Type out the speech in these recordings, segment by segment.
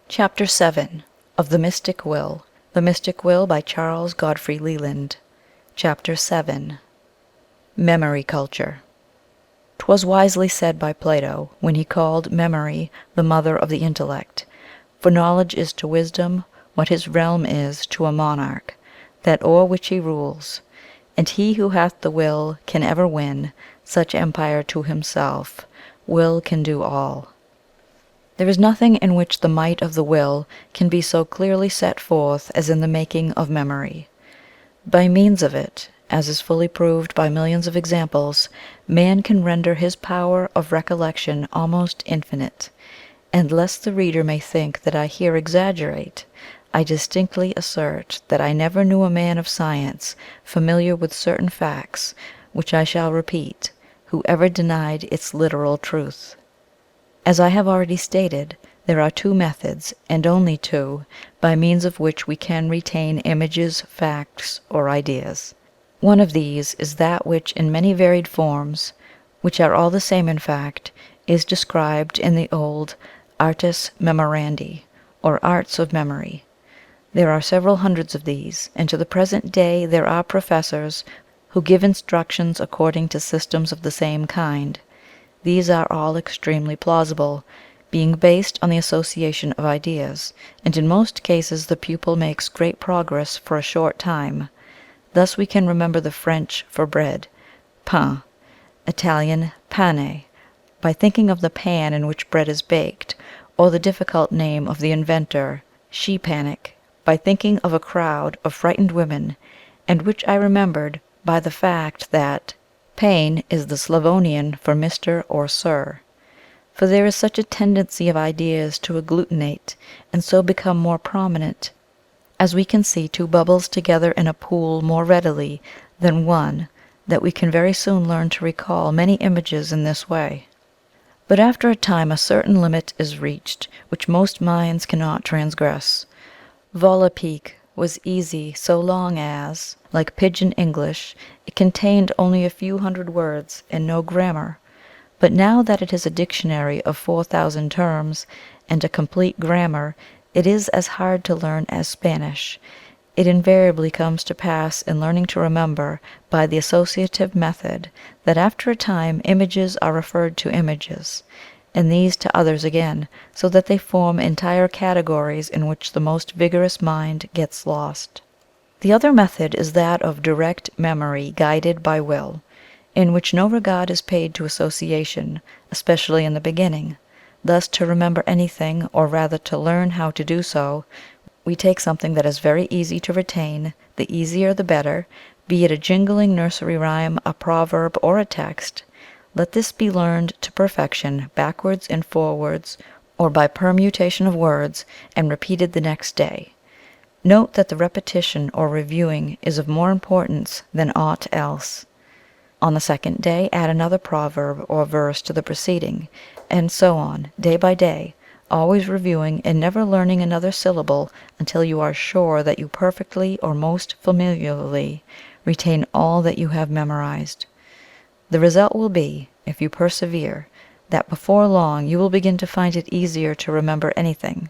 Chapter 7 of The Mystic Will. The Mystic Will by Charles Godfrey Leland. Chapter 7 Memory Culture. 'Twas wisely said by Plato, when he called memory the mother of the intellect, for knowledge is to wisdom what his realm is to a monarch, that o'er which he rules, and he who hath the will can ever win such empire to himself. Will can do all. There is nothing in which the might of the will can be so clearly set forth as in the making of memory. By means of it, as is fully proved by millions of examples, man can render his power of recollection almost infinite. And lest the reader may think that I here exaggerate, I distinctly assert that I never knew a man of science, familiar with certain facts which I shall repeat, who ever denied its literal truth. As I have already stated, there are two methods, and only two, by means of which we can retain images, facts, or ideas. One of these is that which in many varied forms, which are all the same in fact, is described in the old Artis Memorandi, or Arts of Memory. There are several hundreds of these, and to the present day there are professors who give instructions according to systems of the same kind. These are all extremely plausible, being based on the association of ideas, and in most cases the pupil makes great progress for a short time. Thus we can remember the French for bread, pain, Italian pane, by thinking of the pan in which bread is baked, or the difficult name of the inventor, Sheepanic, by thinking of a crowd of frightened women, and which I remembered by the fact that pain is the Slavonian for Mr. or Sir. For there is such a tendency of ideas to agglutinate, and so become more prominent, as we can see two bubbles together in a pool more readily than one, that we can very soon learn to recall many images in this way. But after a time a certain limit is reached, which most minds cannot transgress. Volapük was easy so long as, like Pidgin English, it contained only a few hundred words and no grammar. But now that it is a dictionary of 4,000 terms and a complete grammar, it is as hard to learn as Spanish. It invariably comes to pass in learning to remember by the associative method that after a time images are referred to images, and these to others again, so that they form entire categories in which the most vigorous mind gets lost. The other method is that of direct memory guided by will, in which no regard is paid to association, especially in the beginning. Thus, to remember anything, or rather to learn how to do so, we take something that is very easy to retain, the easier the better, be it a jingling nursery rhyme, a proverb, or a text. Let this be learned to perfection, backwards and forwards, or by permutation of words, and repeated the next day. Note that the repetition or reviewing is of more importance than aught else. On the second day add another proverb or verse to the preceding, and so on, day by day, always reviewing and never learning another syllable until you are sure that you perfectly or most familiarly retain all that you have memorized. The result will be, if you persevere, that before long you will begin to find it easier to remember anything.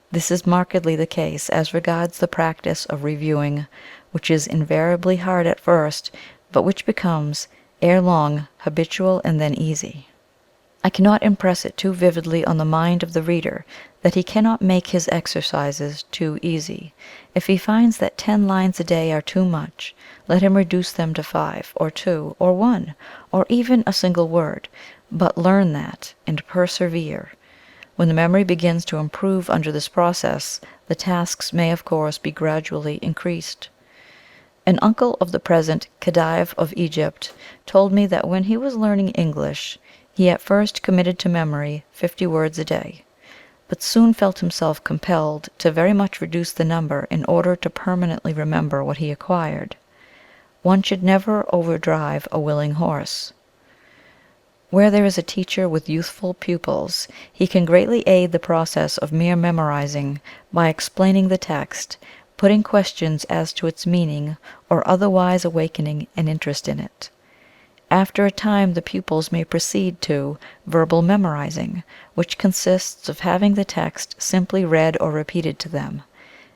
This is markedly the case as regards the practice of reviewing, which is invariably hard at first, but which becomes ere long habitual and then easy. I cannot impress it too vividly on the mind of the reader that he cannot make his exercises too easy. If he finds that 10 lines a day are too much, let him reduce them to 5, or 2, or 1, or even a single word, but learn that, and persevere. When the memory begins to improve under this process, the tasks may of course be gradually increased. An uncle of the present Khedive of Egypt told me that when he was learning English, he at first committed to memory 50 words a day, but soon felt himself compelled to very much reduce the number in order to permanently remember what he acquired. One should never overdrive a willing horse. Where there is a teacher with youthful pupils, he can greatly aid the process of mere memorizing by explaining the text, putting questions as to its meaning, or otherwise awakening an interest in it. After a time the pupils may proceed to verbal memorizing, which consists of having the text simply read or repeated to them.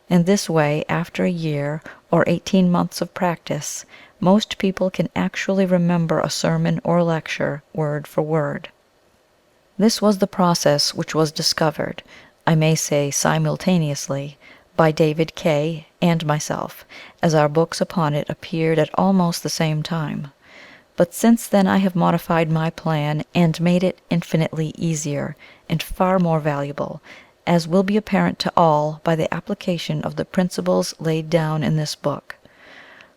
In this way, after a year or 18 months of practice, most people can actually remember a sermon or lecture word for word. This was the process which was discovered, I may say simultaneously, by David Kay and myself, as our books upon it appeared at almost the same time. But since then I have modified my plan and made it infinitely easier and far more valuable, as will be apparent to all by the application of the principles laid down in this book.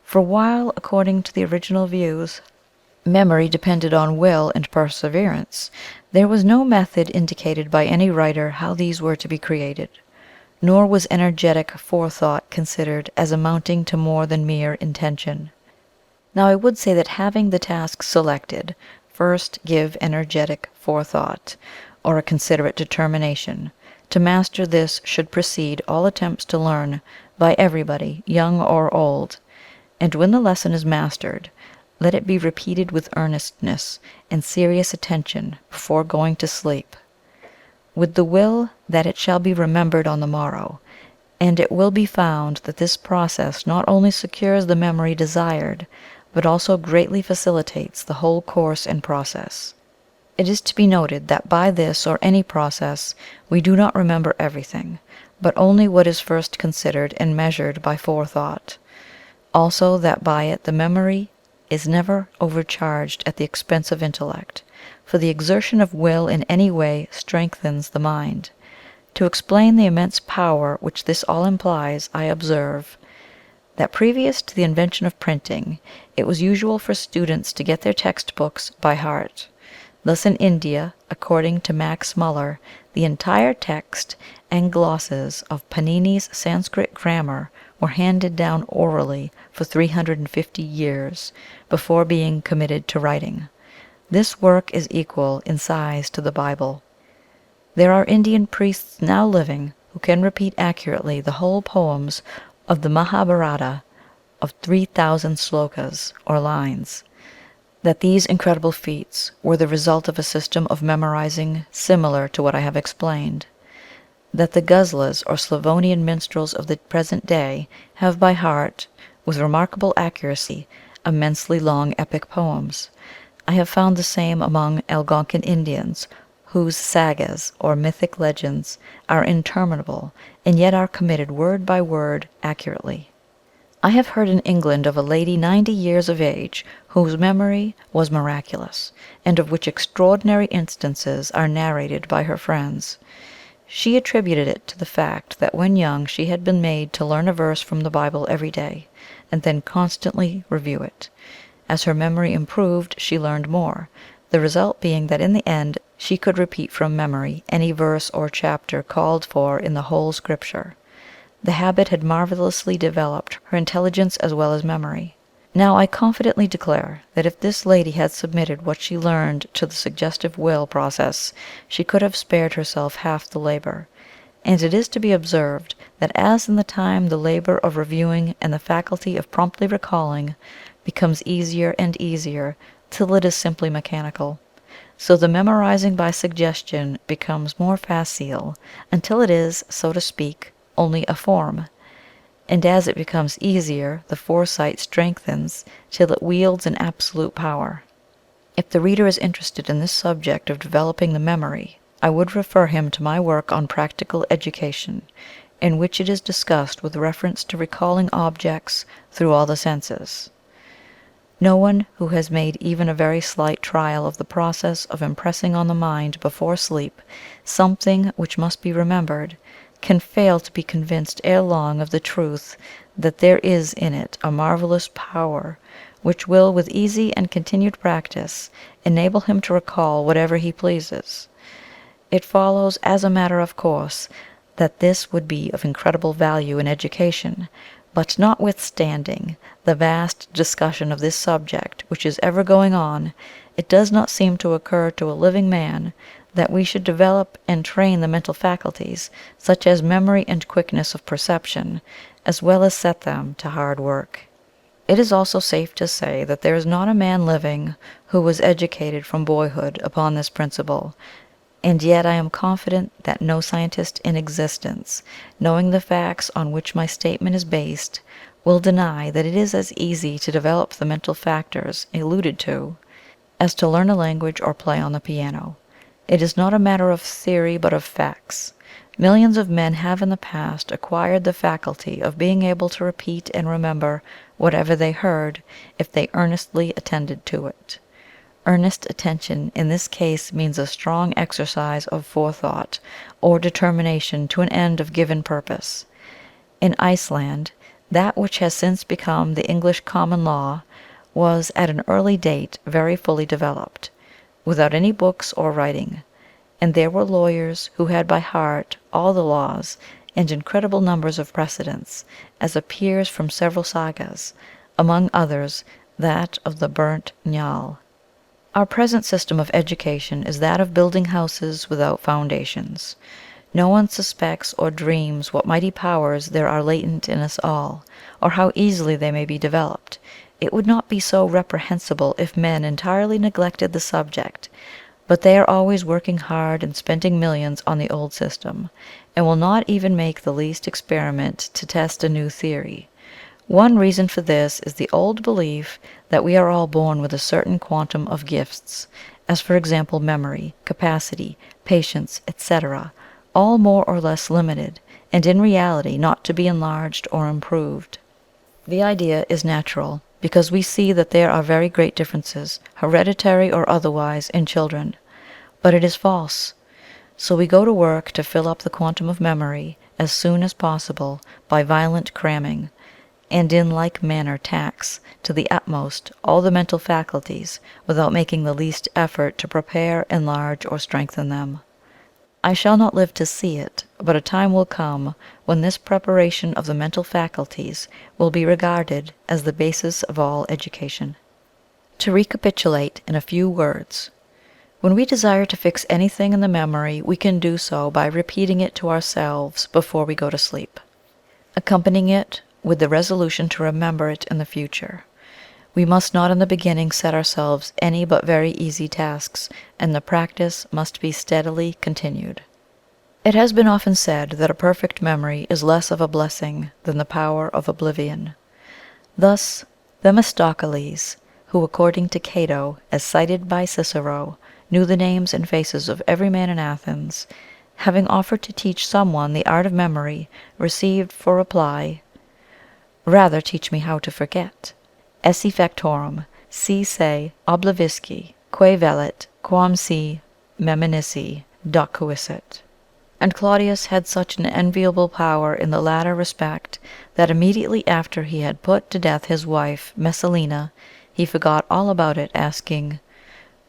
For while, according to the original views, memory depended on will and perseverance, there was no method indicated by any writer how these were to be created, nor was energetic forethought considered as amounting to more than mere intention. Now I would say that having the task selected, first give energetic forethought, or a considerate determination. To master this should precede all attempts to learn by everybody, young or old. And when the lesson is mastered, let it be repeated with earnestness and serious attention before going to sleep, with the will that it shall be remembered on the morrow. And it will be found that this process not only secures the memory desired, but also greatly facilitates the whole course and process. It is to be noted that by this or any process we do not remember everything, but only what is first considered and measured by forethought. Also that by it the memory is never overcharged at the expense of intellect, for the exertion of will in any way strengthens the mind. To explain the immense power which this all implies, I observe that previous to the invention of printing, it was usual for students to get their textbooks by heart. Thus in India, according to Max Muller, the entire text and glosses of Panini's Sanskrit grammar were handed down orally for 350 years before being committed to writing. This work is equal in size to the Bible. There are Indian priests now living who can repeat accurately the whole poems of the Mahabharata of 3,000 slokas, or lines. That these incredible feats were the result of a system of memorizing similar to what I have explained. That the Ghazlas or Slavonian minstrels of the present day have by heart, with remarkable accuracy, immensely long epic poems. I have found the same among Algonquin Indians, whose sagas or mythic legends are interminable and yet are committed word by word accurately. I have heard in England of a lady 90 years of age whose memory was miraculous, and of which extraordinary instances are narrated by her friends. She attributed it to the fact that when young she had been made to learn a verse from the Bible every day, and then constantly review it. As her memory improved she learned more, the result being that in the end she could repeat from memory any verse or chapter called for in the whole Scripture. The habit had marvelously developed her intelligence as well as memory. Now I confidently declare that if this lady had submitted what she learned to the suggestive will process, she could have spared herself half the labor. And it is to be observed that as in the time the labor of reviewing and the faculty of promptly recalling becomes easier and easier till it is simply mechanical, so the memorizing by suggestion becomes more facile until it is, so to speak, only a form. And as it becomes easier, the foresight strengthens till it wields an absolute power. If the reader is interested in this subject of developing the memory, I would refer him to my work on Practical Education, in which it is discussed with reference to recalling objects through all the senses. No one who has made even a very slight trial of the process of impressing on the mind before sleep something which must be remembered, can fail to be convinced ere long of the truth that there is in it a marvelous power which will, with easy and continued practice, enable him to recall whatever he pleases. It follows as a matter of course that this would be of incredible value in education, but notwithstanding the vast discussion of this subject which is ever going on, it does not seem to occur to a living man that we should develop and train the mental faculties, such as memory and quickness of perception, as well as set them to hard work. It is also safe to say that there is not a man living who was educated from boyhood upon this principle, and yet I am confident that no scientist in existence, knowing the facts on which my statement is based, will deny that it is as easy to develop the mental factors alluded to as to learn a language or play on the piano. It is not a matter of theory but of facts. Millions of men have in the past acquired the faculty of being able to repeat and remember whatever they heard, if they earnestly attended to it. Earnest attention in this case means a strong exercise of forethought or determination to an end of given purpose. In Iceland, that which has since become the English common law was at an early date very fully developed, without any books or writing, and there were lawyers who had by heart all the laws and incredible numbers of precedents, as appears from several sagas, among others that of the Burnt Njal. Our present system of education is that of building houses without foundations. No one suspects or dreams what mighty powers there are latent in us all, or how easily they may be developed. It would not be so reprehensible if men entirely neglected the subject, but they are always working hard and spending millions on the old system, and will not even make the least experiment to test a new theory. One reason for this is the old belief that we are all born with a certain quantum of gifts, as for example memory, capacity, patience, etc., all more or less limited, and in reality not to be enlarged or improved. The idea is natural, because we see that there are very great differences, hereditary or otherwise, in children. But it is false. So we go to work to fill up the quantum of memory as soon as possible by violent cramming, and in like manner tax to the utmost all the mental faculties without making the least effort to prepare, enlarge, or strengthen them. I shall not live to see it, but a time will come when this preparation of the mental faculties will be regarded as the basis of all education. To recapitulate in a few words. When we desire to fix anything in the memory, we can do so by repeating it to ourselves before we go to sleep, accompanying it with the resolution to remember it in the future. We must not in the beginning set ourselves any but very easy tasks, and the practice must be steadily continued. It has been often said that a perfect memory is less of a blessing than the power of oblivion. Thus, Themistocles, who according to Cato, as cited by Cicero, knew the names and faces of every man in Athens, having offered to teach someone the art of memory, received for reply, "Rather teach me how to forget. Esse factorum, si se oblivisci, quae velit, quam si meminisse docuisset." And Claudius had such an enviable power in the latter respect, that immediately after he had put to death his wife Messalina, he forgot all about it, asking,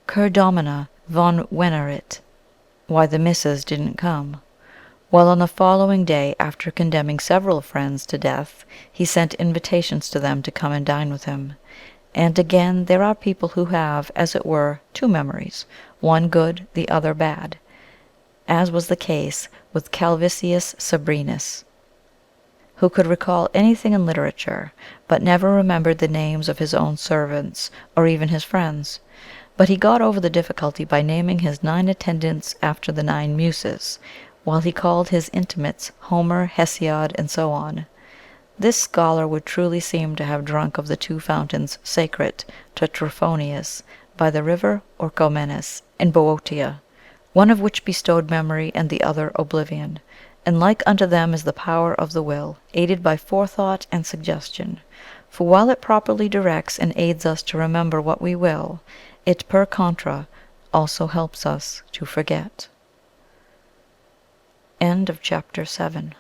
"Cur domina von venerit?" Why the missus didn't come. Well, on the following day, after condemning several friends to death, he sent invitations to them to come and dine with him. And again, there are people who have, as it were, two memories, one good, the other bad, as was the case with Calvisius Sabrinus, who could recall anything in literature, but never remembered the names of his own servants, or even his friends. But he got over the difficulty by naming his 9 attendants after the 9 Muses, while he called his intimates Homer, Hesiod, and so on. This scholar would truly seem to have drunk of the 2 fountains sacred to Trophonius by the river Orchomenus in Boeotia, one of which bestowed memory and the other oblivion. And like unto them is the power of the will, aided by forethought and suggestion. For while it properly directs and aids us to remember what we will, it per contra also helps us to forget. End of chapter 7.